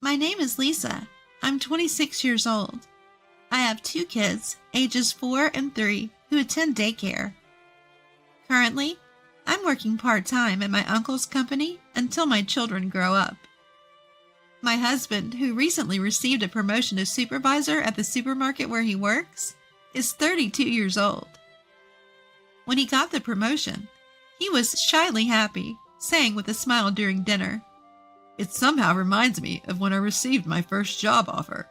My name is Lisa. I'm 26 years old. I have 2 kids, ages 4 and 3, who attend daycare. Currently, I'm working part-time at my uncle's company until my children grow up. My husband, who recently received a promotion to supervisor at the supermarket where he works, is 32 years old. When he got the promotion, he was shyly happy, saying with a smile during dinner, "It somehow reminds me of when I received my first job offer."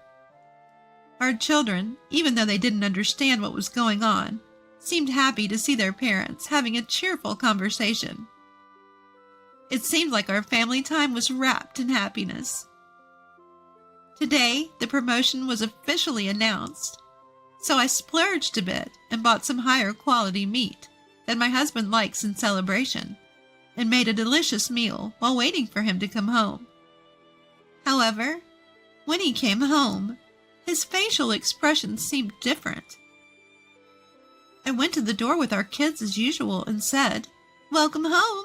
Our children, even though they didn't understand what was going on, seemed happy to see their parents having a cheerful conversation. It seemed like our family time was wrapped in happiness. Today, the promotion was officially announced, so I splurged a bit and bought some higher quality meat that my husband likes in celebration, and made a delicious meal while waiting for him to come home. However, when he came home, his facial expressions seemed different. I went to the door with our kids as usual and said, "Welcome home."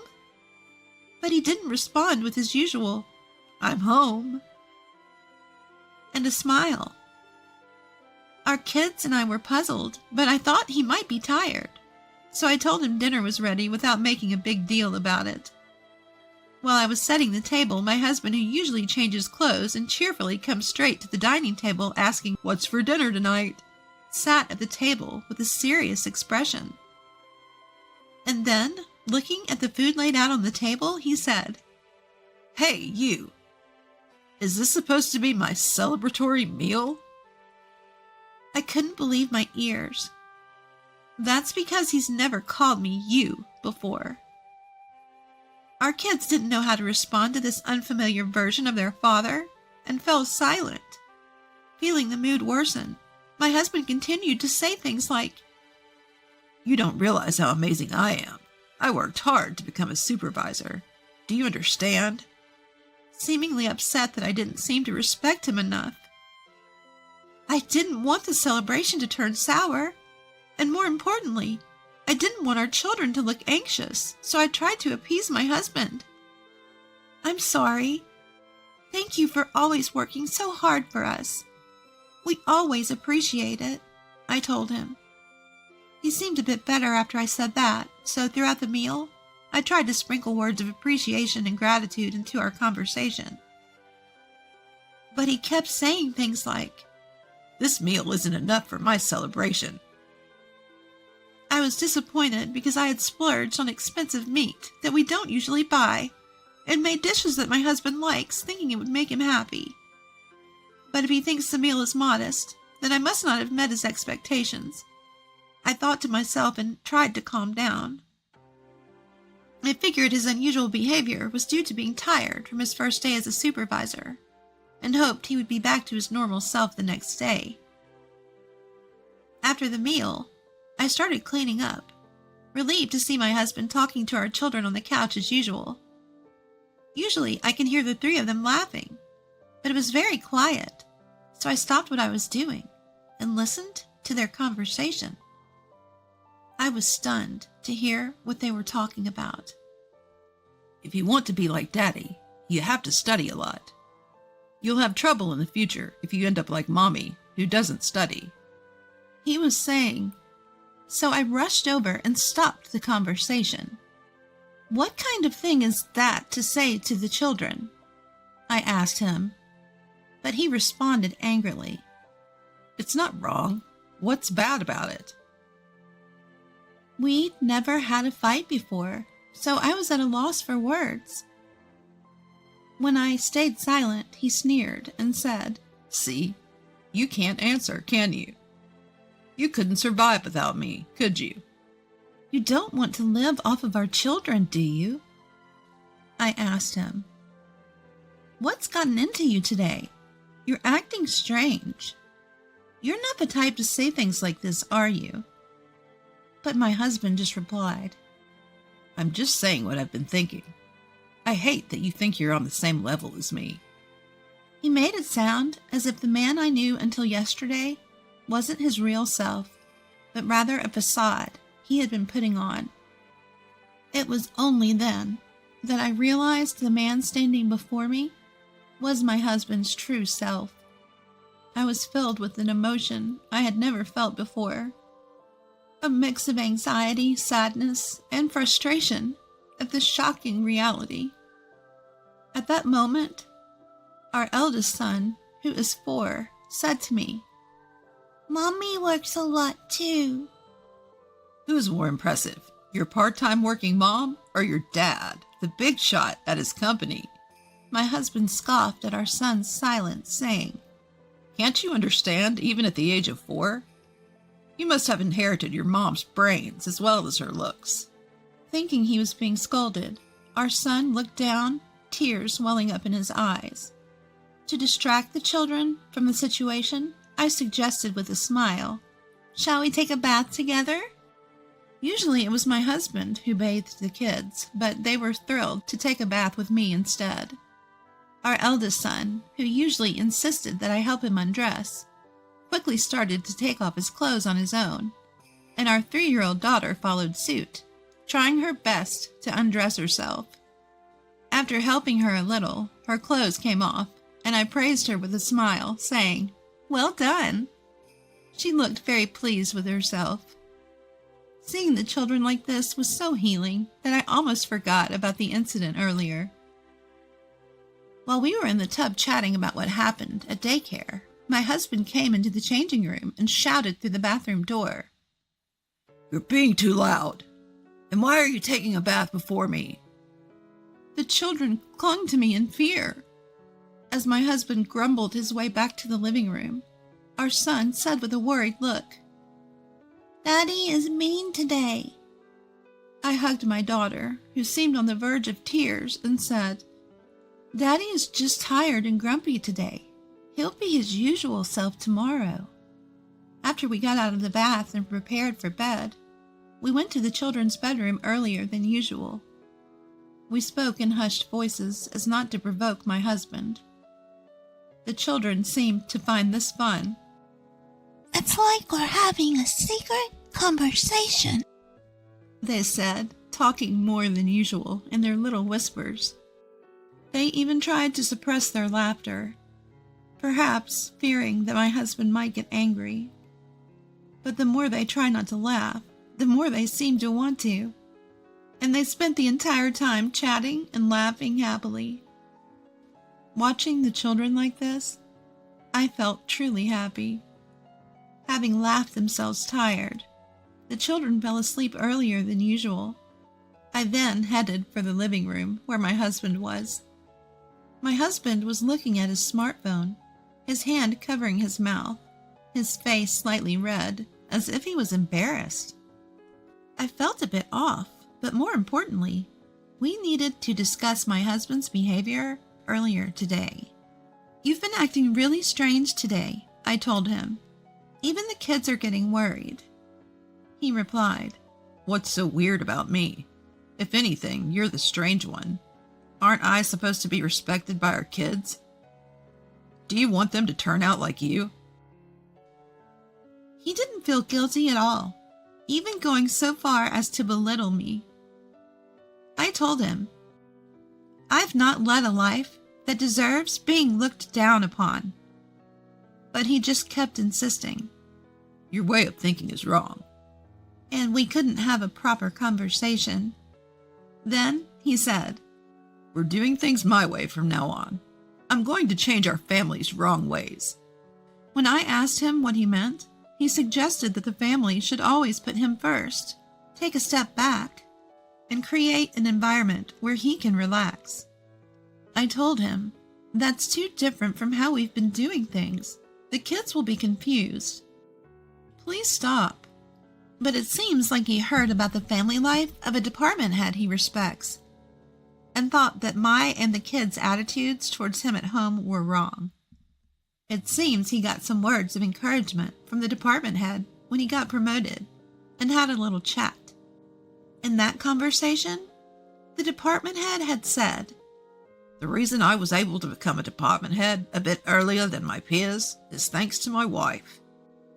But he didn't respond with his usual, "I'm home," and a smile. Our kids and I were puzzled, but I thought he might be tired, so I told him dinner was ready without making a big deal about it. While I was setting the table, my husband, who usually changes clothes and cheerfully comes straight to the dining table asking, "What's for dinner tonight?" sat at the table with a serious expression. And then, looking at the food laid out on the table, he said, "Hey, you! Is this supposed to be my celebratory meal?" I couldn't believe my ears. That's because he's never called me "you" before. Our kids didn't know how to respond to this unfamiliar version of their father and fell silent. Feeling the mood worsen, my husband continued to say things like, "You don't realize how amazing I am. I worked hard to become a supervisor. Do you understand?" Seemingly upset that I didn't seem to respect him enough. I didn't want the celebration to turn sour, and more importantly, I didn't want our children to look anxious, so I tried to appease my husband. "I'm sorry. Thank you for always working so hard for us. We always appreciate it," I told him. He seemed a bit better after I said that, so throughout the meal, I tried to sprinkle words of appreciation and gratitude into our conversation. But he kept saying things like, "This meal isn't enough for my celebration." I was disappointed because I had splurged on expensive meat that we don't usually buy, and made dishes that my husband likes, thinking it would make him happy. But if he thinks the meal is modest, then I must not have met his expectations. I thought to myself and tried to calm down. I figured his unusual behavior was due to being tired from his first day as a supervisor, and hoped he would be back to his normal self the next day. After the meal, I started cleaning up, relieved to see my husband talking to our children on the couch as usual. Usually I can hear the 3 of them laughing, but it was very quiet, so I stopped what I was doing and listened to their conversation. I was stunned to hear what they were talking about. "If you want to be like Daddy, you have to study a lot. You'll have trouble in the future if you end up like Mommy, who doesn't study," he was saying. So I rushed over and stopped the conversation. "What kind of thing is that to say to the children?" I asked him, but he responded angrily, "It's not wrong. What's bad about it?" We'd never had a fight before, so I was at a loss for words. When I stayed silent, he sneered and said, "See, you can't answer, can you? You couldn't survive without me, could you?" "You don't want to live off of our children, do you?" I asked him. "What's gotten into you today? You're acting strange. You're not the type to say things like this, are you?" But my husband just replied, "I'm just saying what I've been thinking. I hate that you think you're on the same level as me." He made it sound as if the man I knew until yesterday wasn't his real self, but rather a facade he had been putting on. It was only then that I realized the man standing before me was my husband's true self. I was filled with an emotion I had never felt before, a mix of anxiety, sadness, and frustration at the shocking reality. At that moment, our eldest son, who is 4, said to me, "Mommy works a lot too." Who's more impressive, your part-time working mom or your dad, the big shot at his company? My husband scoffed at our son's silence, saying, "Can't you understand, even at the age of 4? You must have inherited your mom's brains as well as her looks." Thinking he was being scolded, our son looked down, tears welling up in his eyes. To distract the children from the situation, I suggested with a smile, "Shall we take a bath together?" Usually it was my husband who bathed the kids, but they were thrilled to take a bath with me instead. Our eldest son, who usually insisted that I help him undress, quickly started to take off his clothes on his own, and our 3-year-old daughter followed suit, trying her best to undress herself. After helping her a little, her clothes came off, and I praised her with a smile, saying, "Well done." She looked very pleased with herself. Seeing the children like this was so healing that I almost forgot about the incident earlier. While we were in the tub chatting about what happened at daycare, my husband came into the changing room and shouted through the bathroom door, "You're being too loud. And why are you taking a bath before me?" The children clung to me in fear. As my husband grumbled his way back to the living room, our son said with a worried look, "Daddy is mean today." I hugged my daughter, who seemed on the verge of tears, and said, "Daddy is just tired and grumpy today. He'll be his usual self tomorrow." After we got out of the bath and prepared for bed, we went to the children's bedroom earlier than usual. We spoke in hushed voices as not to provoke my husband. The children seemed to find this fun. "It's like we're having a secret conversation," they said, talking more than usual in their little whispers. They even tried to suppress their laughter, perhaps fearing that my husband might get angry. But the more they tried not to laugh, the more they seemed to want to, and they spent the entire time chatting and laughing happily. Watching the children like this, I felt truly happy. Having laughed themselves tired, the children fell asleep earlier than usual. I then headed for the living room where my husband was. My husband was looking at his smartphone, his hand covering his mouth, his face slightly red, as if he was embarrassed. I felt a bit off, but more importantly, we needed to discuss my husband's behavior earlier today. "You've been acting really strange today," I told him. "Even the kids are getting worried." He replied, "What's so weird about me? If anything, you're the strange one. Aren't I supposed to be respected by our kids? Do you want them to turn out like you?" He didn't feel guilty at all, even going so far as to belittle me. I told him, "I've not led a life that deserves being looked down upon." But he just kept insisting. "Your way of thinking is wrong." And we couldn't have a proper conversation. Then he said, "We're doing things my way from now on. I'm going to change our family's wrong ways." When I asked him what he meant, he suggested that the family should always put him first, take a step back, and create an environment where he can relax. I told him, "That's too different from how we've been doing things. The kids will be confused. Please stop." But it seems like he heard about the family life of a department head he respects, and thought that my and the kids' attitudes towards him at home were wrong. It seems he got some words of encouragement from the department head when he got promoted, and had a little chat. In that conversation, the department head had said, "The reason I was able to become a department head a bit earlier than my peers is thanks to my wife."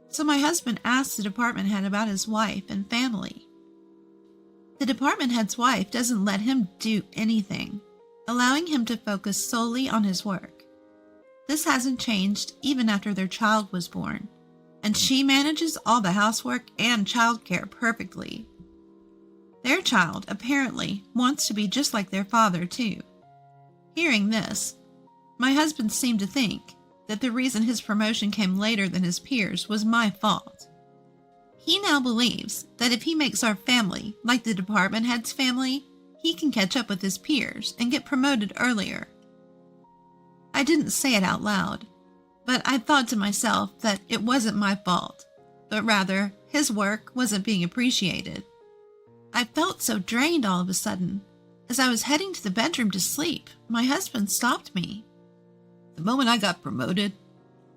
So my husband asked the department head about his wife and family. The department head's wife doesn't let him do anything, allowing him to focus solely on his work. This hasn't changed even after their child was born, and she manages all the housework and childcare perfectly. Their child apparently wants to be just like their father, too. Hearing this, my husband seemed to think that the reason his promotion came later than his peers was my fault. He now believes that if he makes our family like the department head's family, he can catch up with his peers and get promoted earlier. I didn't say it out loud, but I thought to myself that it wasn't my fault, but rather his work wasn't being appreciated. I felt so drained all of a sudden. As I was heading to the bedroom to sleep, my husband stopped me. The moment I got promoted,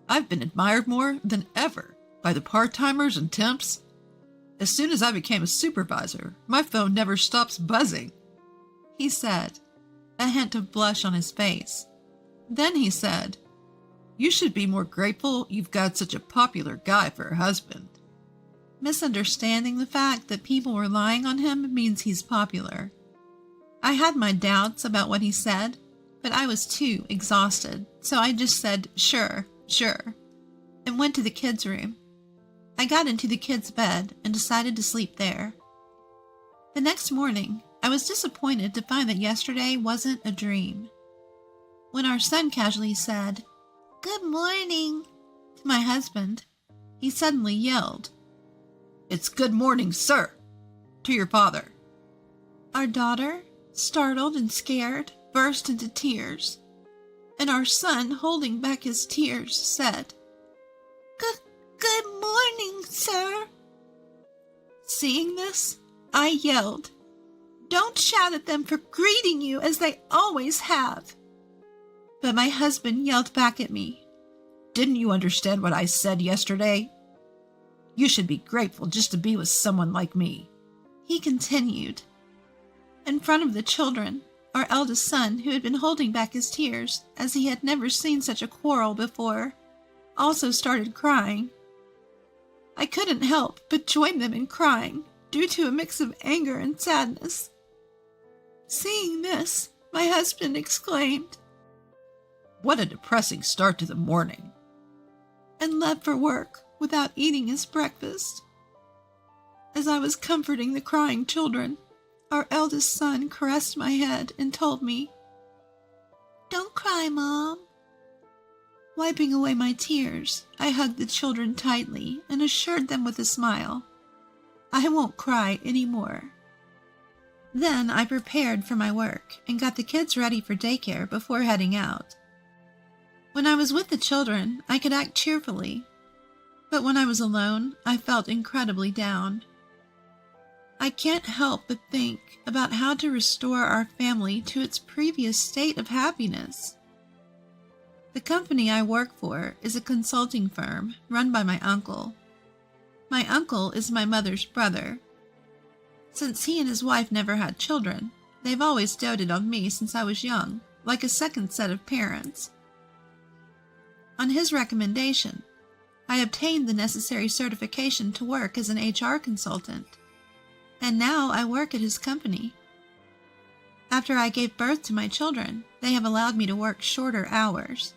I've been admired more than ever by the part-timers and temps. As soon as I became a supervisor, my phone never stops buzzing, he said, a hint of blush on his face. Then he said, "You should be more grateful you've got such a popular guy for a husband." Misunderstanding the fact that people were relying on him means he's popular. I had my doubts about what he said, but I was too exhausted, so I just said, sure, and went to the kids' room. I got into the kids' bed and decided to sleep there. The next morning, I was disappointed to find that yesterday wasn't a dream. When our son casually said, "Good morning," to my husband, he suddenly yelled, "It's good morning, sir," to your father. Our daughter, startled and scared, burst into tears, and our son, holding back his tears, said, Good morning, sir." Seeing this, I yelled, "Don't shout at them for greeting you as they always have." But my husband yelled back at me, "Didn't you understand what I said yesterday? You should be grateful just to be with someone like me," he continued. In front of the children, our eldest son, who had been holding back his tears as he had never seen such a quarrel before, also started crying. I couldn't help but join them in crying due to a mix of anger and sadness. Seeing this, my husband exclaimed, "What a depressing start to the morning," and left for work without eating his breakfast. As I was comforting the crying children, our eldest son caressed my head and told me, "Don't cry, Mom." Wiping away my tears, I hugged the children tightly and assured them with a smile, "I won't cry anymore." Then I prepared for my work and got the kids ready for daycare before heading out. When I was with the children, I could act cheerfully, but when I was alone, I felt incredibly down. I can't help but think about how to restore our family to its previous state of happiness. The company I work for is a consulting firm run by my uncle. My uncle is my mother's brother. Since he and his wife never had children, they've always doted on me since I was young, like a second set of parents. On his recommendation, I obtained the necessary certification to work as an HR consultant, and now I work at his company. After I gave birth to my children, they have allowed me to work shorter hours.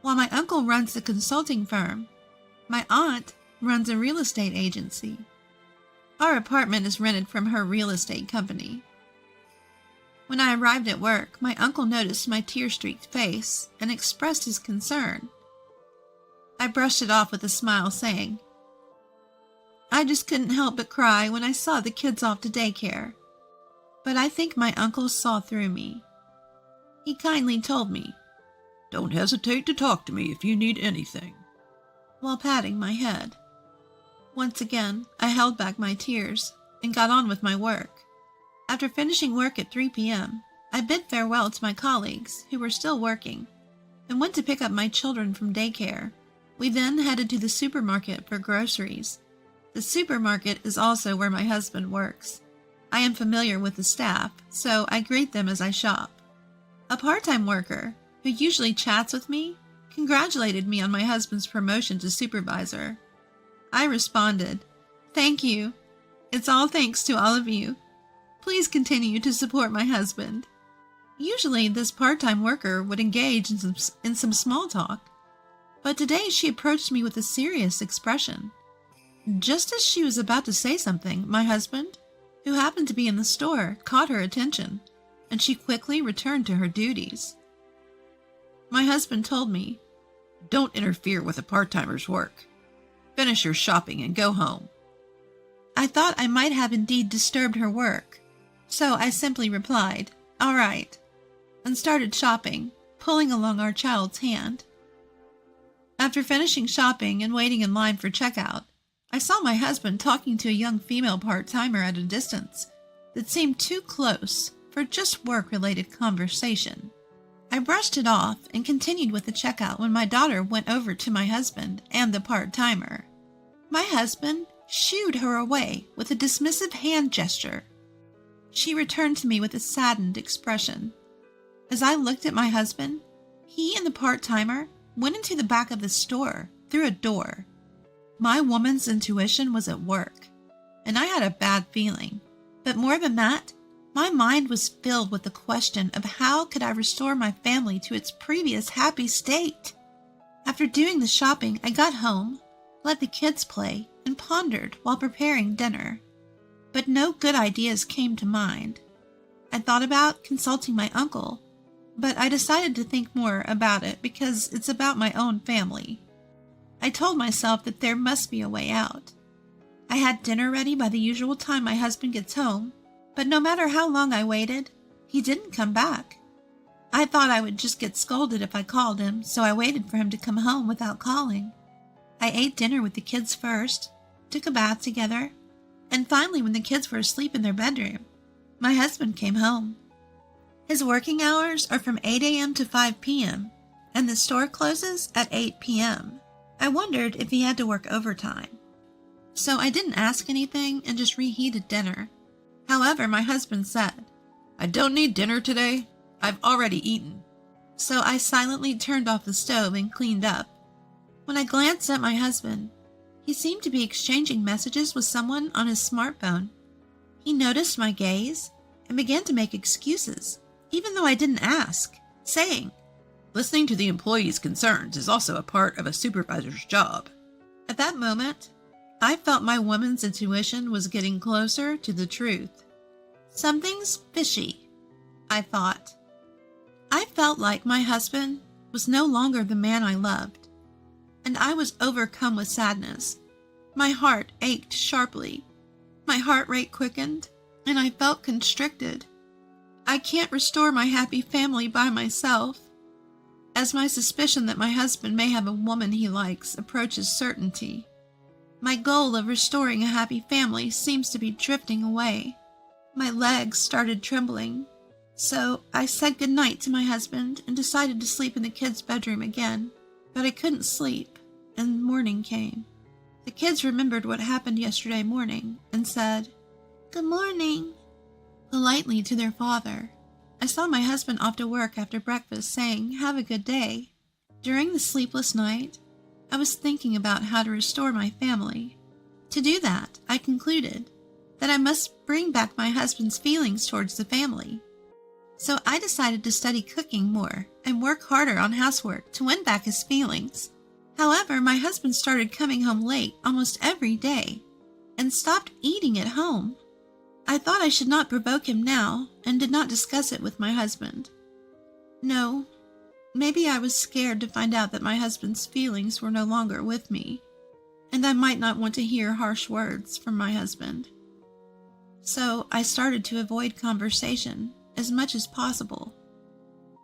While my uncle runs the consulting firm, my aunt runs a real estate agency. Our apartment is rented from her real estate company. When I arrived at work, my uncle noticed my tear-streaked face and expressed his concern. I brushed it off with a smile, saying, "I just couldn't help but cry when I saw the kids off to daycare." But I think my uncle saw through me. He kindly told me, "Don't hesitate to talk to me if you need anything," while patting my head. Once again, I held back my tears and got on with my work. After finishing work at 3 p.m., I bid farewell to my colleagues who were still working and went to pick up my children from daycare. We then headed to the supermarket for groceries. The supermarket is also where my husband works. I am familiar with the staff, so I greet them as I shop. A part-time worker, who usually chats with me, congratulated me on my husband's promotion to supervisor. I responded, "Thank you. It's all thanks to all of you. Please continue to support my husband." Usually, this part-time worker would engage in some small talk, but today she approached me with a serious expression. Just as she was about to say something, my husband, who happened to be in the store, caught her attention, and she quickly returned to her duties. My husband told me, "Don't interfere with a part-timer's work. Finish your shopping and go home." I thought I might have indeed disturbed her work, so I simply replied, "All right," and started shopping, pulling along our child's hand. After finishing shopping and waiting in line for checkout, I saw my husband talking to a young female part-timer at a distance that seemed too close for just work-related conversation. I brushed it off and continued with the checkout when my daughter went over to my husband and the part-timer. My husband shooed her away with a dismissive hand gesture. She returned to me with a saddened expression. As I looked at my husband, he and the part-timer went into the back of the store through a door. My woman's intuition was at work, and I had a bad feeling. But more than that, my mind was filled with the question of how could I restore my family to its previous happy state. After doing the shopping, I got home, let the kids play, and pondered while preparing dinner. But no good ideas came to mind. I thought about consulting my uncle, but I decided to think more about it because it's about my own family. I told myself that there must be a way out. I had dinner ready by the usual time my husband gets home, but no matter how long I waited, he didn't come back. I thought I would just get scolded if I called him, so I waited for him to come home without calling. I ate dinner with the kids first, took a bath together, and finally, when the kids were asleep in their bedroom, my husband came home. His working hours are from 8 a.m. to 5 p.m., and the store closes at 8 p.m. I wondered if he had to work overtime. So I didn't ask anything and just reheated dinner. However, my husband said, "I don't need dinner today. I've already eaten." So I silently turned off the stove and cleaned up. When I glanced at my husband, he seemed to be exchanging messages with someone on his smartphone. He noticed my gaze and began to make excuses, even though I didn't ask, saying, "Listening to the employee's concerns is also a part of a supervisor's job." At that moment, I felt my woman's intuition was getting closer to the truth. Something's fishy, I thought. I felt like my husband was no longer the man I loved, and I was overcome with sadness. My heart ached sharply. My heart rate quickened, and I felt constricted. I can't restore my happy family by myself. As my suspicion that my husband may have a woman he likes approaches certainty, my goal of restoring a happy family seems to be drifting away. My legs started trembling, so I said goodnight to my husband and decided to sleep in the kids' bedroom again. But I couldn't sleep, and morning came. The kids remembered what happened yesterday morning and said, "Good morning," politely to their father. I saw my husband off to work after breakfast saying, "Have a good day." During the sleepless night, I was thinking about how to restore my family. To do that, I concluded that I must bring back my husband's feelings towards the family. So I decided to study cooking more and work harder on housework to win back his feelings. However, my husband started coming home late almost every day and stopped eating at home. I thought I should not provoke him now and did not discuss it with my husband. No, maybe I was scared to find out that my husband's feelings were no longer with me, and I might not want to hear harsh words from my husband. So I started to avoid conversation as much as possible.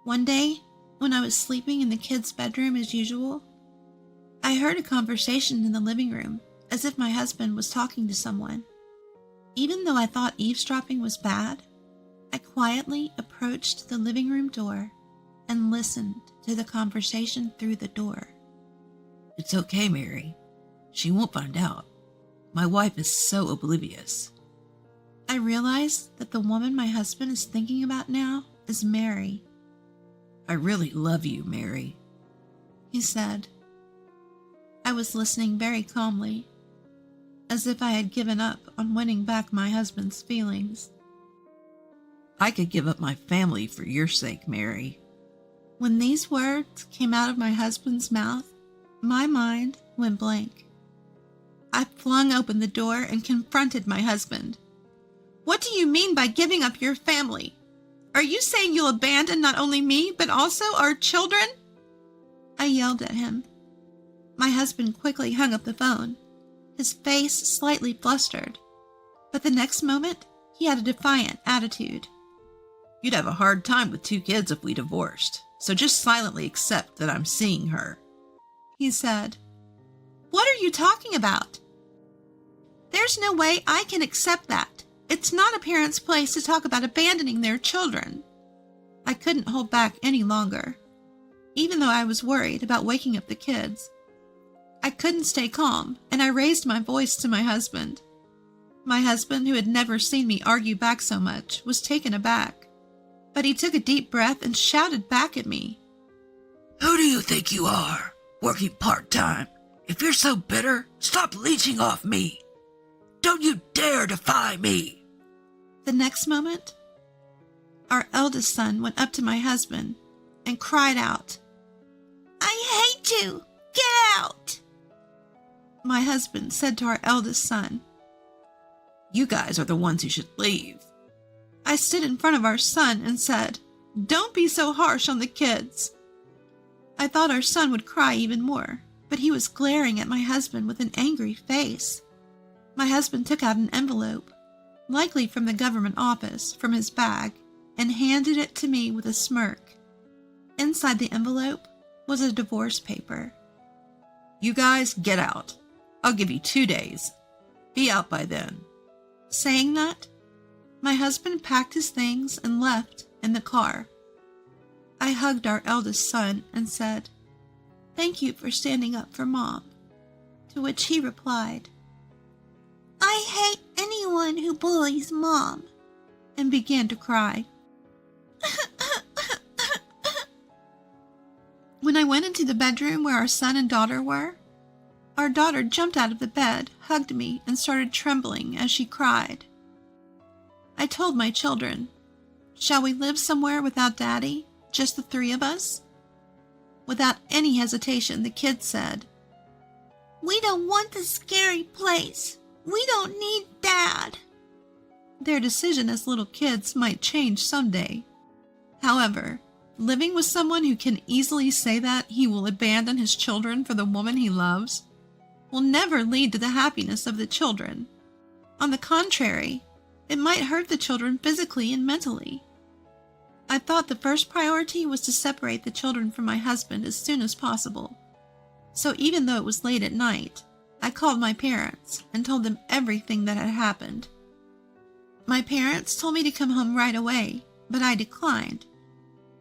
One day, when I was sleeping in the kids' bedroom as usual, I heard a conversation in the living room as if my husband was talking to someone. Even though I thought eavesdropping was bad, I quietly approached the living room door and listened to the conversation through the door. "It's okay, Mary. She won't find out. My wife is so oblivious." I realized that the woman my husband is thinking about now is Mary. "I really love you, Mary," he said. I was listening very calmly, as if I had given up on winning back my husband's feelings. I could give up my family for your sake, Mary. When these words came out of my husband's mouth, my mind went blank. I flung open the door and confronted my husband. What do you mean by giving up your family? Are you saying you'll abandon not only me, but also our children? I yelled at him. My husband quickly hung up the phone, his face slightly flustered. But the next moment, he had a defiant attitude. You'd have a hard time with 2 kids if we divorced, so just silently accept that I'm seeing her, he said. What are you talking about? There's no way I can accept that. It's not a parent's place to talk about abandoning their children. I couldn't hold back any longer, even though I was worried about waking up the kids. I couldn't stay calm, and I raised my voice to my husband. My husband, who had never seen me argue back so much, was taken aback, but he took a deep breath and shouted back at me. Who do you think you are, working part-time? If you're so bitter, stop leeching off me. Don't you dare defy me. The next moment, our eldest son went up to my husband and cried out, I hate you! Get out! My husband said to our eldest son, You guys are the ones who should leave. I stood in front of our son and said, Don't be so harsh on the kids. I thought our son would cry even more, but he was glaring at my husband with an angry face. My husband took out an envelope, likely from the government office, from his bag, and handed it to me with a smirk. Inside the envelope was a divorce paper. You guys get out. I'll give you 2 days. Be out by then. Saying that, my husband packed his things and left in the car. I hugged our eldest son and said, Thank you for standing up for Mom. To which he replied, I hate anyone who bullies Mom, and began to cry. When I went into the bedroom where our son and daughter were, our daughter jumped out of the bed, hugged me, and started trembling as she cried. I told my children, Shall we live somewhere without Daddy, just the 3 of us? Without any hesitation, the kids said, We don't want this scary place. We don't need Dad. Their decision as little kids might change someday. However, living with someone who can easily say that he will abandon his children for the woman he loves will never lead to the happiness of the children. On the contrary, it might hurt the children physically and mentally. I thought the first priority was to separate the children from my husband as soon as possible. So even though it was late at night, I called my parents and told them everything that had happened. My parents told me to come home right away, but I declined,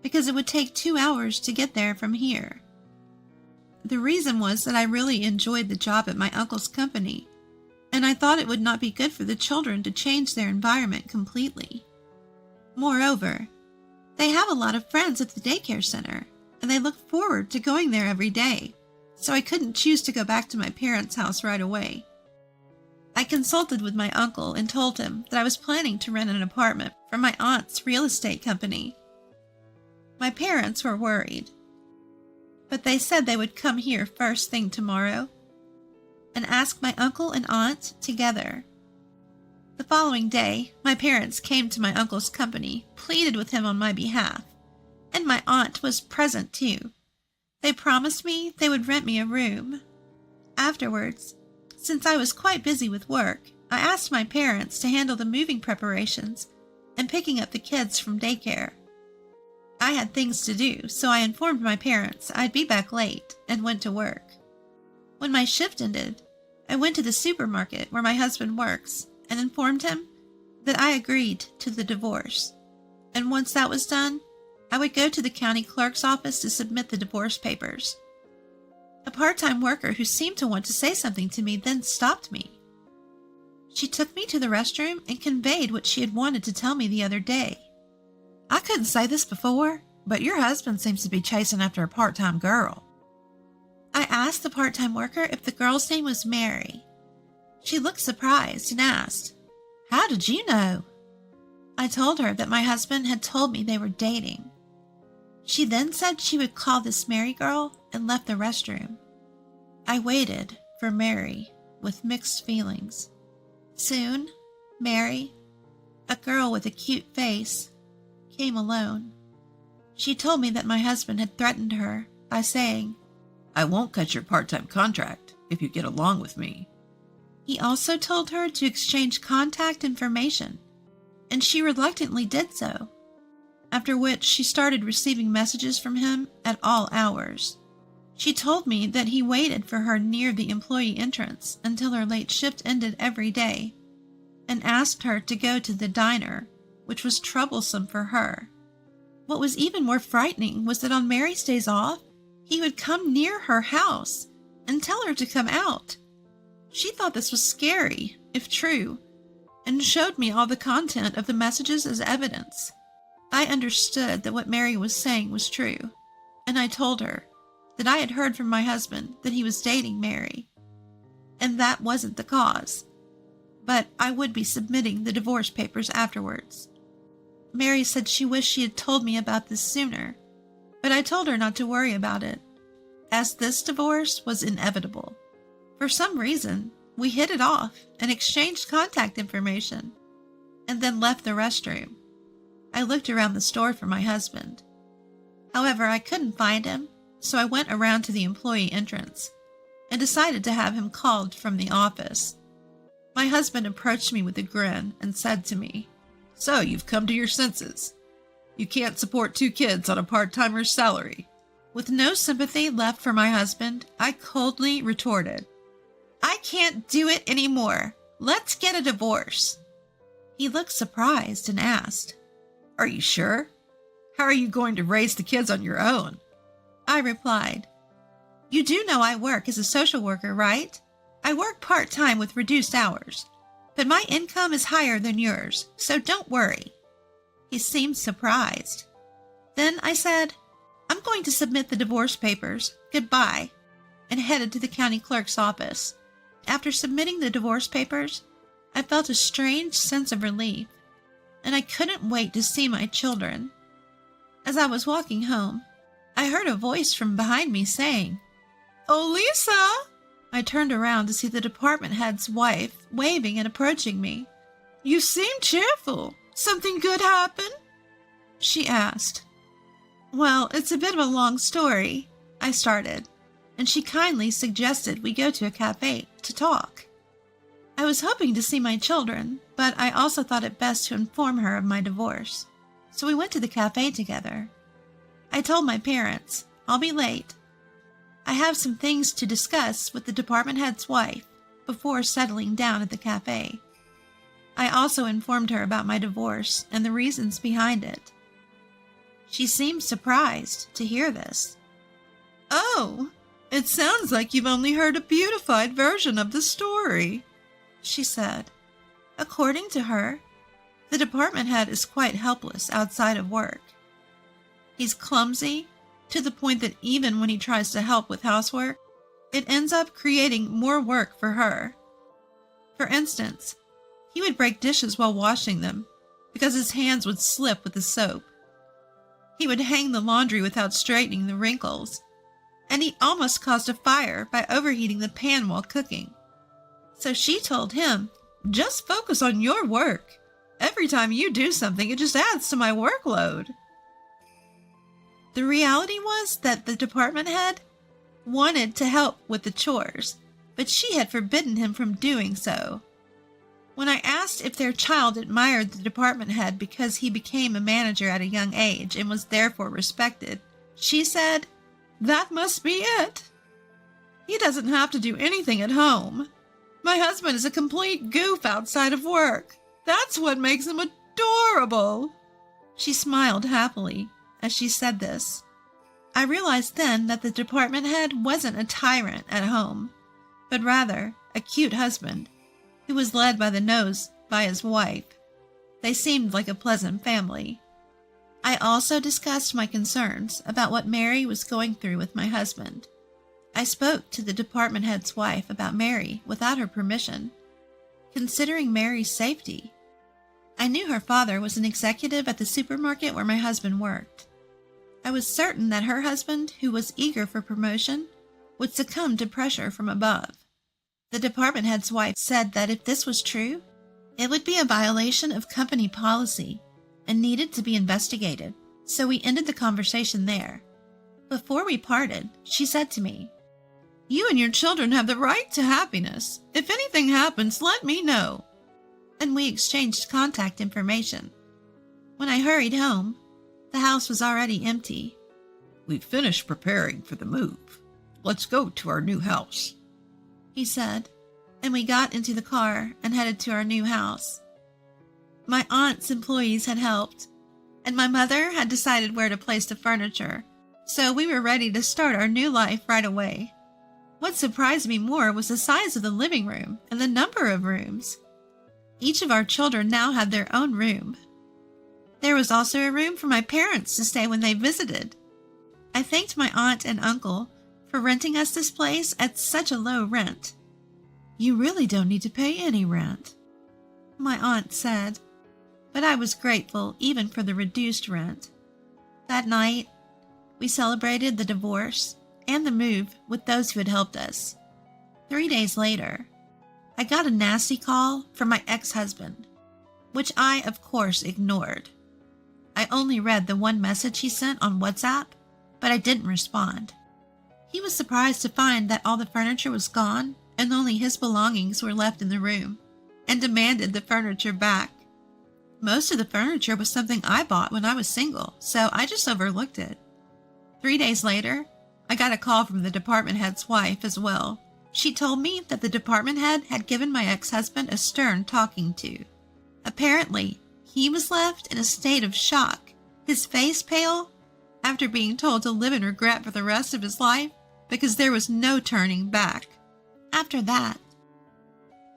because it would take 2 hours to get there from here. The reason was that I really enjoyed the job at my uncle's company, and I thought it would not be good for the children to change their environment completely. Moreover, they have a lot of friends at the daycare center, and they look forward to going there every day, so I couldn't choose to go back to my parents' house right away. I consulted with my uncle and told him that I was planning to rent an apartment from my aunt's real estate company. My parents were worried, but they said they would come here first thing tomorrow and ask my uncle and aunt together. The following day, my parents came to my uncle's company, pleaded with him on my behalf, and my aunt was present too. They promised me they would rent me a room. Afterwards, since I was quite busy with work, I asked my parents to handle the moving preparations and picking up the kids from daycare. I had things to do, so I informed my parents I'd be back late and went to work. When my shift ended, I went to the supermarket where my husband works and informed him that I agreed to the divorce. And once that was done, I would go to the county clerk's office to submit the divorce papers. A part-time worker who seemed to want to say something to me then stopped me. She took me to the restroom and conveyed what she had wanted to tell me the other day. I couldn't say this before, but your husband seems to be chasing after a part-time girl. I asked the part-time worker if the girl's name was Mary. She looked surprised and asked, How did you know? I told her that my husband had told me they were dating. She then said she would call this Mary girl and left the restroom. I waited for Mary with mixed feelings. Soon, Mary, a girl with a cute face, came alone. She told me that my husband had threatened her by saying, I won't cut your part-time contract if you get along with me. He also told her to exchange contact information, and she reluctantly did so, after which she started receiving messages from him at all hours. She told me that he waited for her near the employee entrance until her late shift ended every day, and asked her to go to the diner, which was troublesome for her. What was even more frightening was that on Mary's days off, he would come near her house and tell her to come out. She thought this was scary, if true, and showed me all the content of the messages as evidence. I understood that what Mary was saying was true, and I told her that I had heard from my husband that he was dating Mary, and that wasn't the cause, but I would be submitting the divorce papers afterwards. Mary said she wished she had told me about this sooner, but I told her not to worry about it, as this divorce was inevitable. For some reason, we hit it off and exchanged contact information, and then left the restroom. I looked around the store for my husband. However, I couldn't find him, so I went around to the employee entrance and decided to have him called from the office. My husband approached me with a grin and said to me, So you've come to your senses. You can't support 2 kids on a part-timer's salary. With no sympathy left for my husband, I coldly retorted, I can't do it anymore. Let's get a divorce. He looked surprised and asked, Are you sure? How are you going to raise the kids on your own? I replied, You do know I work as a social worker, right? I work part-time with reduced hours, but my income is higher than yours, so don't worry. He seemed surprised. Then I said, I'm going to submit the divorce papers. Goodbye, and headed to the county clerk's office. After submitting the divorce papers, I felt a strange sense of relief, and I couldn't wait to see my children. As I was walking home, I heard a voice from behind me saying, Oh, Lisa! I turned around to see the department head's wife waving and approaching me. You seem cheerful. Something good happened? She asked. Well, it's a bit of a long story, I started, and she kindly suggested we go to a cafe to talk. I was hoping to see my children, but I also thought it best to inform her of my divorce, so we went to the cafe together. I told my parents, I'll be late. I have some things to discuss with the department head's wife before settling down at the cafe. I also informed her about my divorce and the reasons behind it. She seemed surprised to hear this. Oh, it sounds like you've only heard a beautified version of the story, she said. According to her, the department head is quite helpless outside of work. He's clumsy to the point that even when he tries to help with housework, it ends up creating more work for her. For instance, he would break dishes while washing them because his hands would slip with the soap. He would hang the laundry without straightening the wrinkles, and he almost caused a fire by overheating the pan while cooking. So she told him, just focus on your work. Every time you do something, it just adds to my workload. The reality was that the department head wanted to help with the chores, but she had forbidden him from doing so. When I asked if their child admired the department head because he became a manager at a young age and was therefore respected, she said, That must be it. He doesn't have to do anything at home. My husband is a complete goof outside of work. That's what makes him adorable. She smiled happily as she said this. I realized then that the department head wasn't a tyrant at home, but rather a cute husband who was led by the nose by his wife. They seemed like a pleasant family. I also discussed my concerns about what Mary was going through with my husband. I spoke to the department head's wife about Mary without her permission, considering Mary's safety. I knew her father was an executive at the supermarket where my husband worked. I was certain that her husband, who was eager for promotion, would succumb to pressure from above. The department head's wife said that if this was true, it would be a violation of company policy and needed to be investigated, so we ended the conversation there. Before we parted, she said to me, "You and your children have the right to happiness. If anything happens, let me know." And we exchanged contact information. When I hurried home, the house was already empty. "We've finished preparing for the move. Let's go to our new house," he said, and we got into the car and headed to our new house. My aunt's employees had helped, and my mother had decided where to place the furniture, so we were ready to start our new life right away. What surprised me more was the size of the living room and the number of rooms. Each of our children now had their own room. There was also a room for my parents to stay when they visited. I thanked my aunt and uncle for renting us this place at such a low rent. "You really don't need to pay any rent," my aunt said, but I was grateful even for the reduced rent. That night, we celebrated the divorce and the move with those who had helped us. 3 days later, I got a nasty call from my ex-husband, which I, of course, ignored. I only read the one message he sent on WhatsApp, but I didn't respond. He was surprised to find that all the furniture was gone and only his belongings were left in the room, and demanded the furniture back. Most of the furniture was something I bought when I was single, so I just overlooked it. 3 days later, I got a call from the department head's wife as well. She told me that the department head had given my ex-husband a stern talking to. Apparently, he was left in a state of shock, his face pale, after being told to live in regret for the rest of his life because there was no turning back. After that,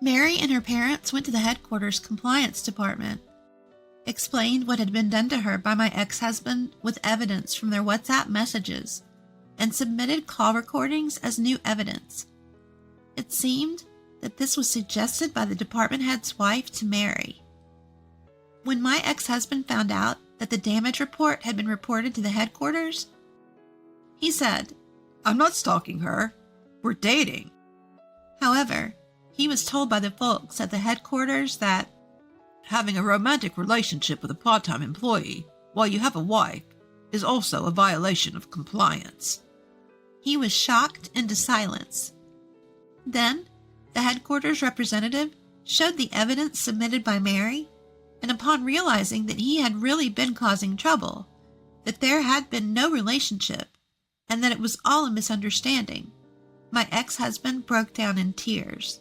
Mary and her parents went to the headquarters compliance department, explained what had been done to her by my ex-husband with evidence from their WhatsApp messages, and submitted call recordings as new evidence. It seemed that this was suggested by the department head's wife to Mary. When my ex-husband found out that the damage report had been reported to the headquarters, he said, "I'm not stalking her. We're dating." However, he was told by the folks at the headquarters that "Having a romantic relationship with a part-time employee while you have a wife is also a violation of compliance." he was shocked into silence. Then, the headquarters representative showed the evidence submitted by Mary, and upon realizing that he had really been causing trouble, that there had been no relationship, and that it was all a misunderstanding, my ex-husband broke down in tears.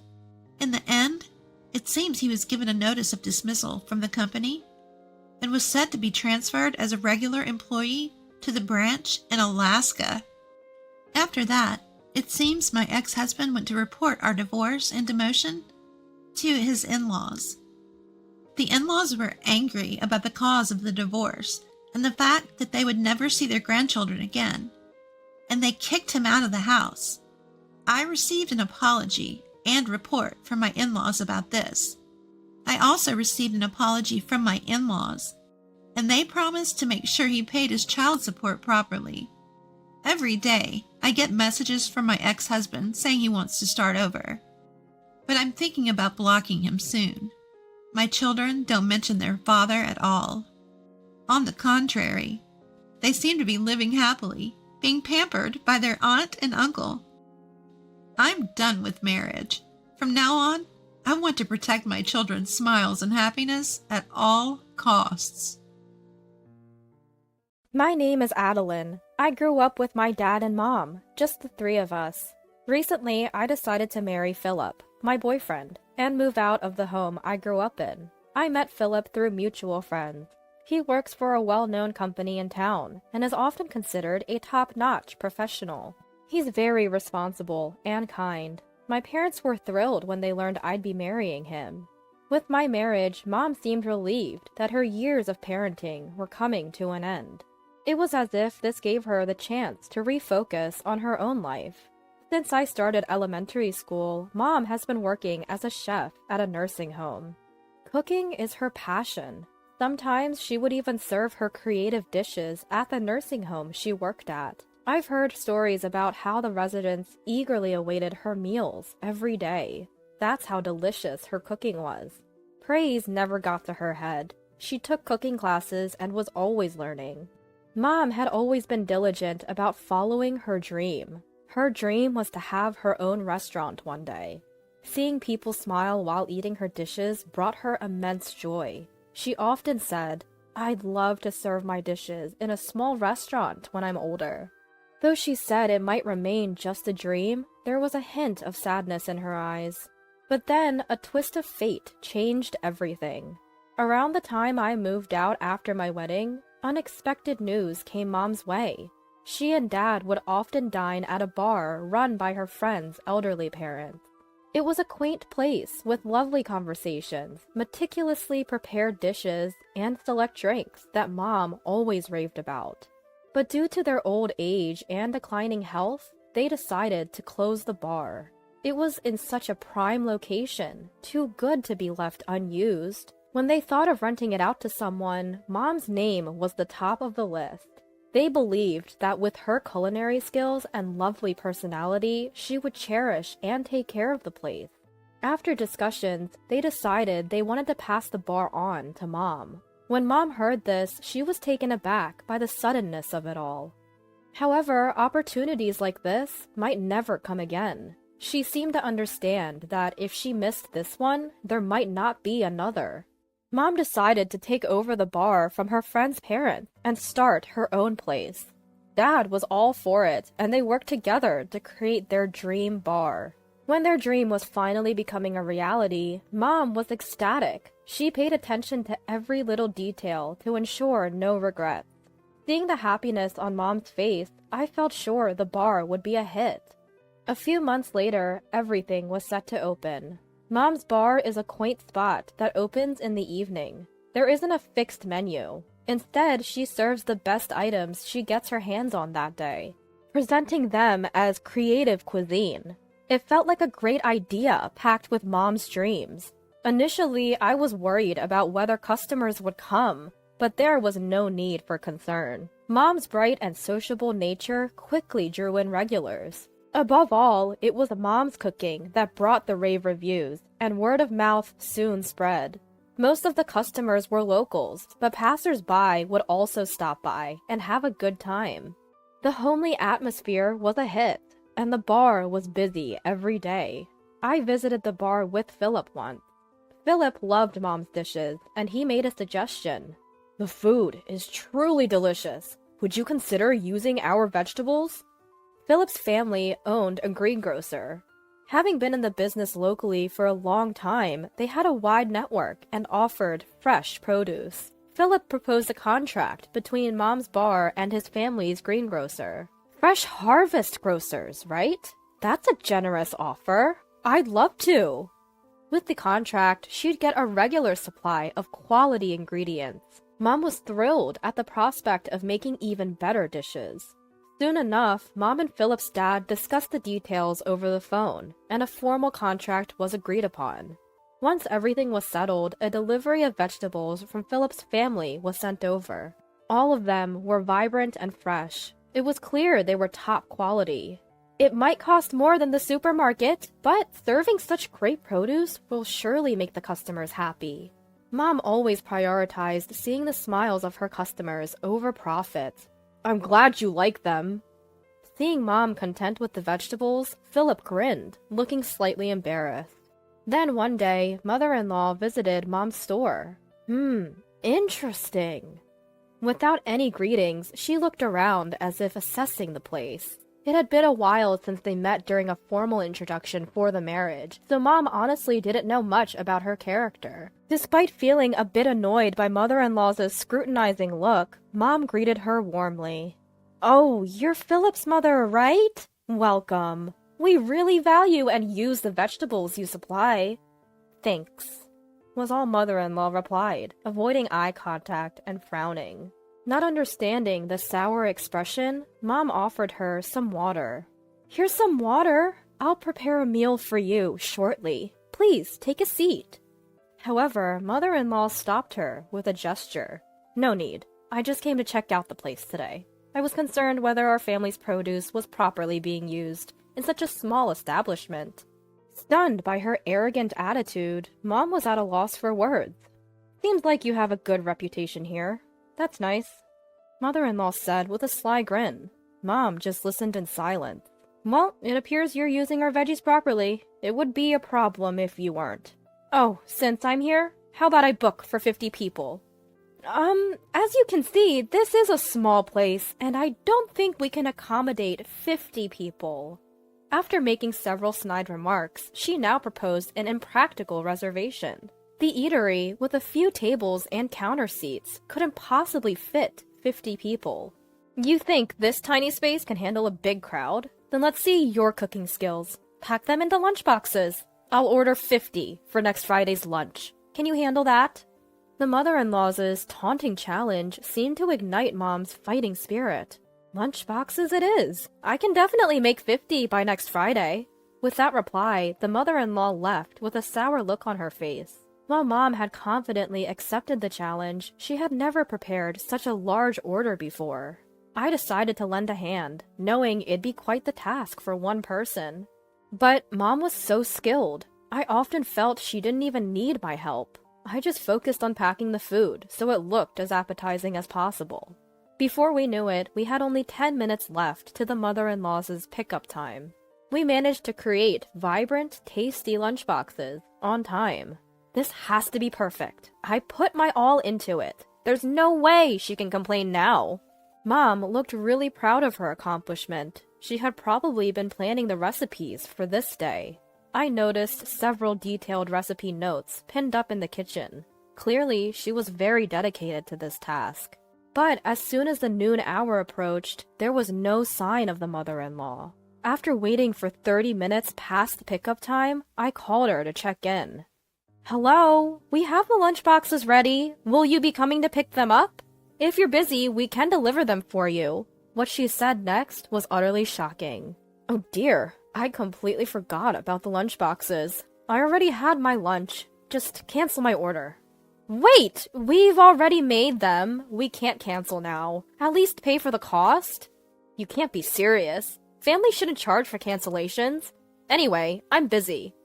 In the end, it seems he was given a notice of dismissal from the company and was said to be transferred as a regular employee to the branch in Alaska. After that, it seems my ex-husband went to report our divorce and demotion to his in-laws. The in-laws were angry about the cause of the divorce and the fact that they would never see their grandchildren again, and they kicked him out of the house. I received an apology and report from my in-laws about this. I also received an apology from my in-laws, and they promised to make sure he paid his child support properly. Every day, I get messages from my ex-husband saying he wants to start over, but I'm thinking about blocking him soon. My children don't mention their father at all. On the contrary, they seem to be living happily, being pampered by their aunt and uncle. I'm done with marriage. From now on, I want to protect my children's smiles and happiness at all costs. My name is Adeline. I grew up with my dad and mom, just the three of us. Recently, I decided to marry Philip, my boyfriend, and move out of the home I grew up in. I met Philip through mutual friends. He works for a well-known company in town and is often considered a top-notch professional. He's very responsible and kind. My parents were thrilled when they learned I'd be marrying him. With my marriage, Mom seemed relieved that her years of parenting were coming to an end. It was as if this gave her the chance to refocus on her own life. Since I started elementary school, Mom has been working as a chef at a nursing home. Cooking is her passion. Sometimes she would even serve her creative dishes at the nursing home she worked at. I've heard stories about how the residents eagerly awaited her meals every day. That's how delicious her cooking was. Praise never got to her head. She took cooking classes and was always learning. Mom had always been diligent about following her dream. Her dream was to have her own restaurant one day. Seeing people smile while eating her dishes brought her immense joy. She often said, "I'd love to serve my dishes in a small restaurant when I'm older." Though she said it might remain just a dream, there was a hint of sadness in her eyes. But then a twist of fate changed everything. Around the time I moved out after my wedding, unexpected news came Mom's way. She and Dad would often dine at a bar run by her friend's elderly parents. It was a quaint place with lovely conversations, meticulously prepared dishes, and select drinks that Mom always raved about. But due to their old age and declining health, they decided to close the bar. It was in such a prime location, too good to be left unused. When they thought of renting it out to someone, Mom's name was the top of the list. They believed that with her culinary skills and lovely personality, she would cherish and take care of the place. After discussions, they decided they wanted to pass the bar on to Mom. When Mom heard this, she was taken aback by the suddenness of it all. However, opportunities like this might never come again. She seemed to understand that if she missed this one, there might not be another. Mom decided to take over the bar from her friend's parents and start her own place. Dad was all for it, and they worked together to create their dream bar. When their dream was finally becoming a reality, Mom was ecstatic. She paid attention to every little detail to ensure no regrets. Seeing the happiness on Mom's face, I felt sure the bar would be a hit. A few months later, everything was set to open. Mom's bar is a quaint spot that opens in the evening. There isn't a fixed menu. Instead, she serves the best items she gets her hands on that day, presenting them as creative cuisine. It felt like a great idea packed with Mom's dreams. Initially, I was worried about whether customers would come, but there was no need for concern. Mom's bright and sociable nature quickly drew in regulars. Above all, it was Mom's cooking that brought the rave reviews, and word of mouth soon spread. Most of the customers were locals, but passers-by would also stop by and have a good time. The homely atmosphere was a hit, and the bar was busy every day. I visited the bar with Philip once. Philip loved Mom's dishes, and he made a suggestion. "The food is truly delicious. Would you consider using our vegetables?" Philip's family owned a greengrocer. Having been in the business locally for a long time, they had a wide network and offered fresh produce. Philip proposed a contract between Mom's bar and his family's greengrocer. Fresh harvest grocers, right? That's a generous offer. I'd love to. With the contract, she'd get a regular supply of quality ingredients. Mom was thrilled at the prospect of making even better dishes. Soon enough, Mom and Philip's dad discussed the details over the phone, and a formal contract was agreed upon. Once everything was settled, a delivery of vegetables from Philip's family was sent over. All of them were vibrant and fresh. It was clear they were top quality. It might cost more than the supermarket, but serving such great produce will surely make the customers happy. Mom always prioritized seeing the smiles of her customers over profit. "I'm glad you like them." Seeing Mom content with the vegetables, Philip grinned, looking slightly embarrassed. Then one day, Mother-in-law visited Mom's store. Interesting. Without any greetings, she looked around as if assessing the place. It had been a while since they met during a formal introduction for the marriage, so Mom honestly didn't know much about her character. Despite feeling a bit annoyed by Mother-in-law's scrutinizing look, Mom greeted her warmly. "Oh, you're Philip's mother, right? Welcome. We really value and use the vegetables you supply." "Thanks," was all Mother-in-law replied, avoiding eye contact and frowning. Not understanding the sour expression, Mom offered her some water. "Here's some water. I'll prepare a meal for you shortly. Please take a seat." However, mother-in-law stopped her with a gesture. No need. I just came to check out the place today. I was concerned whether our family's produce was properly being used in such a small establishment. Stunned by her arrogant attitude, Mom was at a loss for words. Seems like you have a good reputation here. That's nice, mother-in-law said with a sly grin. Mom just listened in silence. Well, it appears you're using our veggies properly. It would be a problem if you weren't. Oh, since I'm here, how about I book for 50 people? As you can see, this is a small place, and I don't think we can accommodate 50 people. After making several snide remarks, she now proposed an impractical reservation. The eatery, with a few tables and counter seats, couldn't possibly fit 50 people. You think this tiny space can handle a big crowd? Then let's see your cooking skills. Pack them into lunchboxes. I'll order 50 for next Friday's lunch. Can you handle that? The mother-in-law's taunting challenge seemed to ignite Mom's fighting spirit. Lunchboxes it is. I can definitely make 50 by next Friday. With that reply, the mother-in-law left with a sour look on her face. While Mom had confidently accepted the challenge, she had never prepared such a large order before. I decided to lend a hand, knowing it'd be quite the task for one person. But Mom was so skilled. I often felt she didn't even need my help. I just focused on packing the food so it looked as appetizing as possible. Before we knew it, we had only 10 minutes left to the mother-in-law's pickup time. We managed to create vibrant, tasty lunchboxes on time. This has to be perfect. I put my all into it. There's no way she can complain now. Mom looked really proud of her accomplishment. She had probably been planning the recipes for this day. I noticed several detailed recipe notes pinned up in the kitchen. Clearly, she was very dedicated to this task. But as soon as the noon hour approached, there was no sign of the mother-in-law. After waiting for 30 minutes past the pickup time, I called her to check in. Hello, we have the lunchboxes ready. Will you be coming to pick them up? If you're busy, we can deliver them for you. What she said next was utterly shocking. Oh dear, I completely forgot about the lunchboxes. I already had my lunch. Just cancel my order. Wait, we've already made them. We can't cancel now. At least pay for the cost? You can't be serious. Families shouldn't charge for cancellations. Anyway, I'm busy.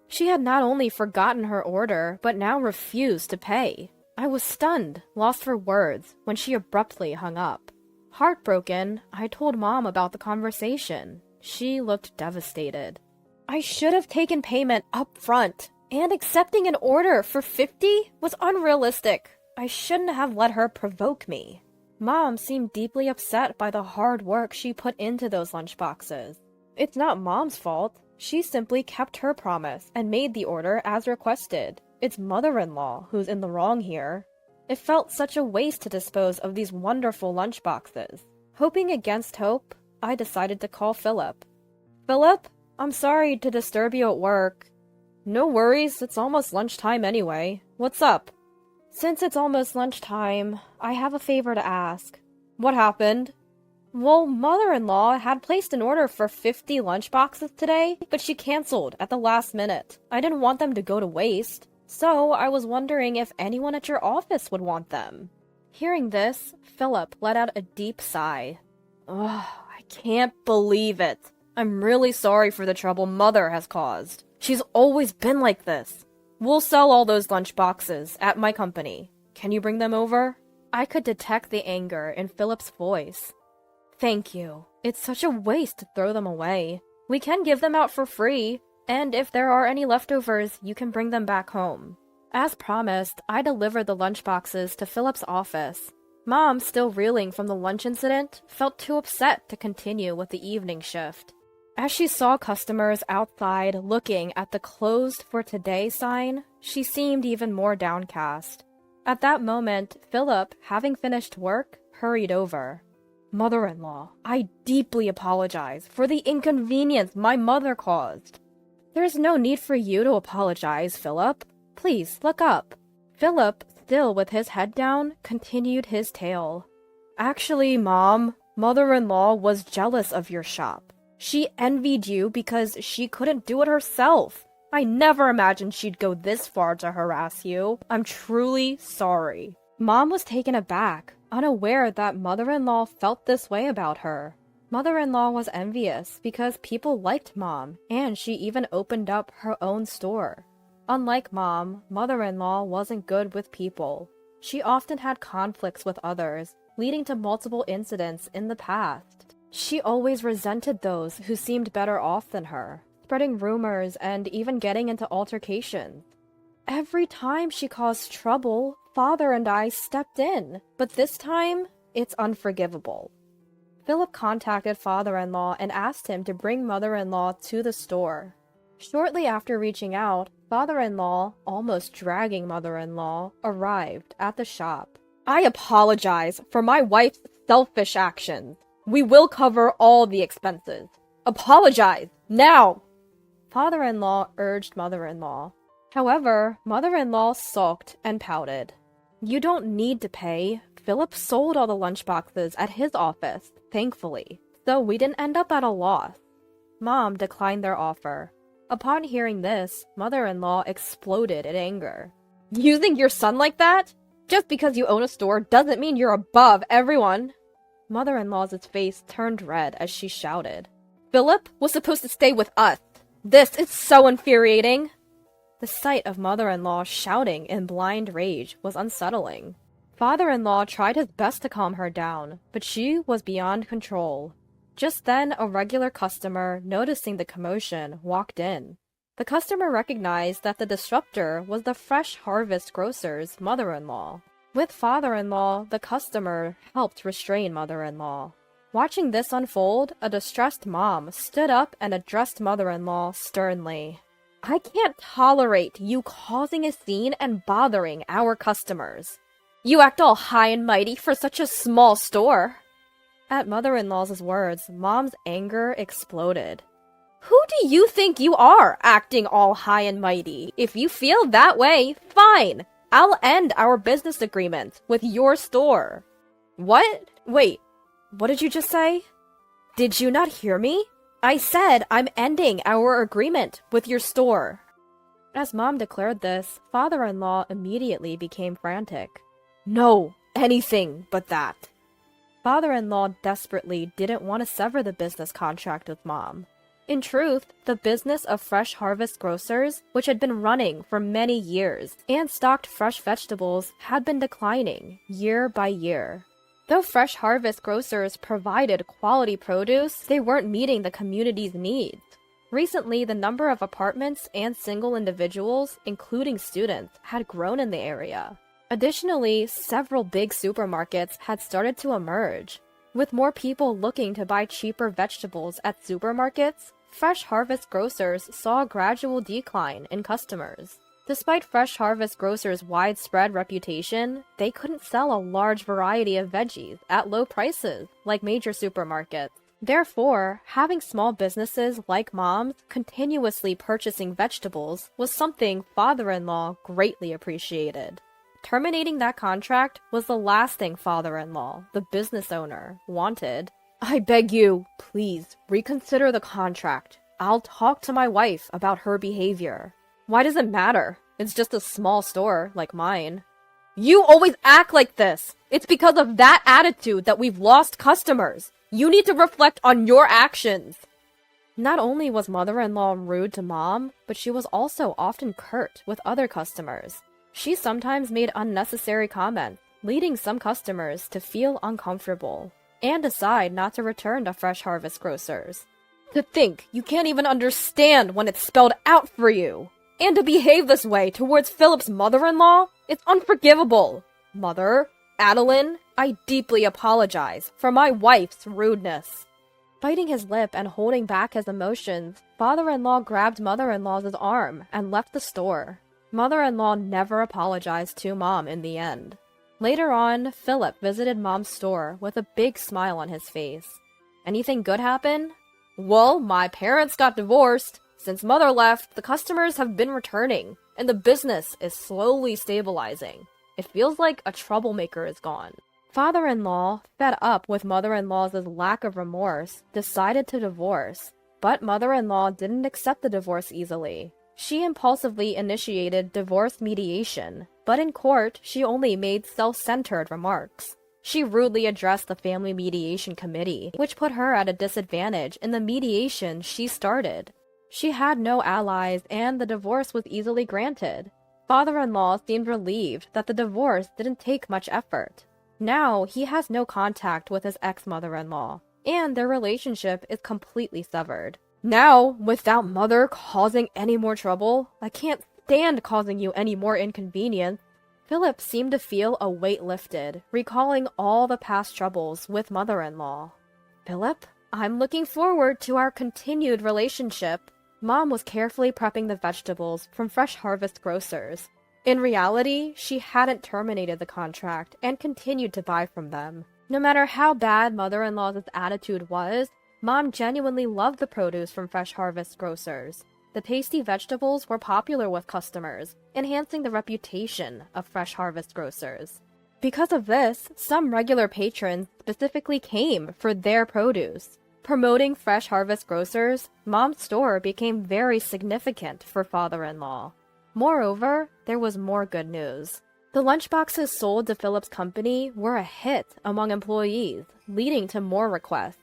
She had not only forgotten her order, but now refused to pay. I was stunned, lost for words, when she abruptly hung up. Heartbroken, I told Mom about the conversation. She looked devastated. I should have taken payment up front, and accepting an order for 50 was unrealistic. I shouldn't have let her provoke me. Mom seemed deeply upset by the hard work she put into those lunchboxes. It's not Mom's fault. She simply kept her promise and made the order as requested. It's mother-in-law who's in the wrong here. It felt such a waste to dispose of these wonderful lunchboxes. Hoping against hope, I decided to call Philip. Philip, I'm sorry to disturb you at work. No worries, it's almost lunchtime anyway. What's up? Since it's almost lunchtime, I have a favor to ask. What happened? Well, mother-in-law had placed an order for 50 lunchboxes today, but she canceled at the last minute. I didn't want them to go to waste, so I was wondering if anyone at your office would want them. Hearing this, Philip let out a deep sigh. Ugh, I can't believe it. I'm really sorry for the trouble Mother has caused. She's always been like this. We'll sell all those lunchboxes at my company. Can you bring them over? I could detect the anger in Philip's voice. Thank you. It's such a waste to throw them away. We can give them out for free, and if there are any leftovers, you can bring them back home. As promised, I delivered the lunchboxes to Philip's office. Mom, still reeling from the lunch incident, felt too upset to continue with the evening shift. As she saw customers outside looking at the closed for today sign, she seemed even more downcast. At that moment, Philip, having finished work, hurried over. Mother-in-law, I deeply apologize for the inconvenience my mother caused. There's no need for you to apologize, Philip. Please, look up. Philip, still with his head down, continued his tale. Actually, Mom, mother-in-law was jealous of your shop. She envied you because she couldn't do it herself. I never imagined she'd go this far to harass you. I'm truly sorry. Mom was taken aback, unaware that mother-in-law felt this way about her. Mother-in-law was envious because people liked Mom, and she even opened up her own store. Unlike Mom, mother-in-law wasn't good with people. She often had conflicts with others, leading to multiple incidents in the past. She always resented those who seemed better off than her, spreading rumors and even getting into altercations. Every time she caused trouble, Father and I stepped in, but this time, it's unforgivable. Philip contacted father-in-law and asked him to bring mother-in-law to the store. Shortly after reaching out, father-in-law, almost dragging mother-in-law, arrived at the shop. I apologize for my wife's selfish actions. We will cover all the expenses. Apologize, now! Father-in-law urged mother-in-law. However, mother-in-law sulked and pouted. You don't need to pay. Philip sold all the lunchboxes at his office, thankfully, so we didn't end up at a loss. Mom declined their offer. Upon hearing this, mother-in-law exploded in anger. You think your son like that? Just because you own a store doesn't mean you're above everyone. Mother-in-law's face turned red as she shouted. Philip was supposed to stay with us. This is so infuriating. The sight of mother-in-law shouting in blind rage was unsettling. Father-in-law tried his best to calm her down, but she was beyond control. Just then, a regular customer, noticing the commotion, walked in. The customer recognized that the disruptor was the Fresh Harvest grocer's mother-in-law. With father-in-law, the customer helped restrain mother-in-law. Watching this unfold, a distressed mom stood up and addressed mother-in-law sternly. I can't tolerate you causing a scene and bothering our customers. You act all high and mighty for such a small store. At mother-in-law's words, Mom's anger exploded. Who do you think you are, acting all high and mighty? If you feel that way, fine. I'll end our business agreement with your store. What? Wait, what did you just say? Did you not hear me? I said I'm ending our agreement with your store. As Mom declared this, father-in-law immediately became frantic. No, anything but that. Father-in-law desperately didn't want to sever the business contract with Mom. In truth, the business of Fresh Harvest Grocers, which had been running for many years and stocked fresh vegetables, had been declining year by year. Though Fresh Harvest Grocers provided quality produce, they weren't meeting the community's needs. Recently, the number of apartments and single individuals, including students, had grown in the area. Additionally, several big supermarkets had started to emerge. With more people looking to buy cheaper vegetables at supermarkets, Fresh Harvest Grocers saw a gradual decline in customers. Despite Fresh Harvest Grocers' widespread reputation, they couldn't sell a large variety of veggies at low prices like major supermarkets. Therefore, having small businesses like Mom's continuously purchasing vegetables was something father-in-law greatly appreciated. Terminating that contract was the last thing father-in-law, the business owner, wanted. I beg you, please, reconsider the contract. I'll talk to my wife about her behavior. Why does it matter? It's just a small store like mine. You always act like this! It's because of that attitude that we've lost customers! You need to reflect on your actions! Not only was mother-in-law rude to Mom, but she was also often curt with other customers. She sometimes made unnecessary comments, leading some customers to feel uncomfortable, and decide not to return to Fresh Harvest Grocers. To think you can't even understand when it's spelled out for you! And to behave this way towards Philip's mother-in-law? It's unforgivable! Mother, Adeline, I deeply apologize for my wife's rudeness. Biting his lip and holding back his emotions, father-in-law grabbed mother-in-law's arm and left the store. Mother-in-law never apologized to Mom in the end. Later on, Philip visited Mom's store with a big smile on his face. Anything good happen? Well, my parents got divorced. Since Mother left, the customers have been returning, and the business is slowly stabilizing. It feels like a troublemaker is gone. Father-in-law, fed up with mother-in-law's lack of remorse, decided to divorce. But mother-in-law didn't accept the divorce easily. She impulsively initiated divorce mediation, but in court, she only made self-centered remarks. She rudely addressed the family mediation committee, which put her at a disadvantage in the mediation she started. She had no allies, and the divorce was easily granted. Father-in-law seemed relieved that the divorce didn't take much effort. Now, he has no contact with his ex-mother-in-law, and their relationship is completely severed. Now, without mother causing any more trouble, I can't stand causing you any more inconvenience. Philip seemed to feel a weight lifted, recalling all the past troubles with mother-in-law. Philip, I'm looking forward to our continued relationship. Mom was carefully prepping the vegetables from Fresh Harvest grocers. In reality, she hadn't terminated the contract and continued to buy from them. No matter how bad mother-in-law's attitude was, Mom genuinely loved the produce from Fresh Harvest grocers. The pasty vegetables were popular with customers, enhancing the reputation of Fresh Harvest grocers. Because of this, some regular patrons specifically came for their produce. Promoting Fresh Harvest grocers, Mom's store became very significant for father-in-law. Moreover, there was more good news. The lunchboxes sold to Philip's company were a hit among employees, leading to more requests.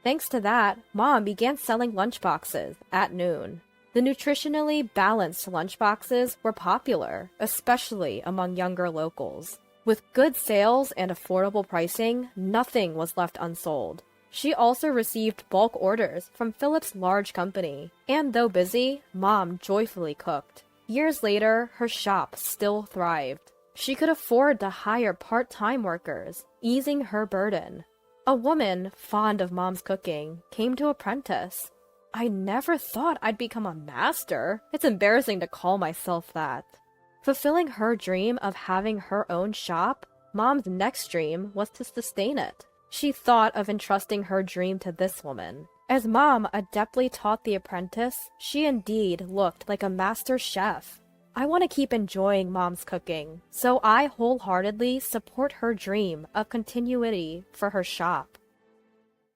Thanks to that, Mom began selling lunchboxes at noon. The nutritionally balanced lunchboxes were popular, especially among younger locals. With good sales and affordable pricing, nothing was left unsold. She also received bulk orders from Philip's large company, and though busy, Mom joyfully cooked. Years later, her shop still thrived. She could afford to hire part-time workers, easing her burden. A woman, fond of Mom's cooking, came to apprentice. I never thought I'd become a master. It's embarrassing to call myself that. Fulfilling her dream of having her own shop, Mom's next dream was to sustain it. She thought of entrusting her dream to this woman. As Mom adeptly taught the apprentice, she indeed looked like a master chef. I want to keep enjoying Mom's cooking, so I wholeheartedly support her dream of continuity for her shop.